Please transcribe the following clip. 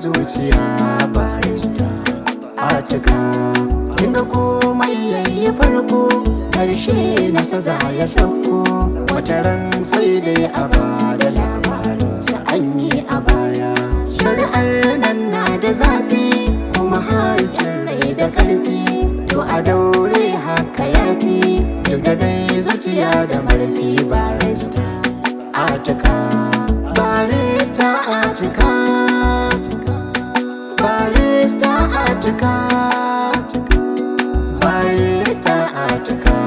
zuciya Barrister Atika. Kinga komai yayi farko, karshe nasa za ya sauko. Wataran sai dai a bada labarinsa an yi a baya. Shari'ar nan na da zafi, kuma haƙin rai da ƙarfi. To a daure haka yafi, duk da dai zuciya da marfi. Barrister Atika, Barrister Atika, Barrister Atika, Barrister Atika.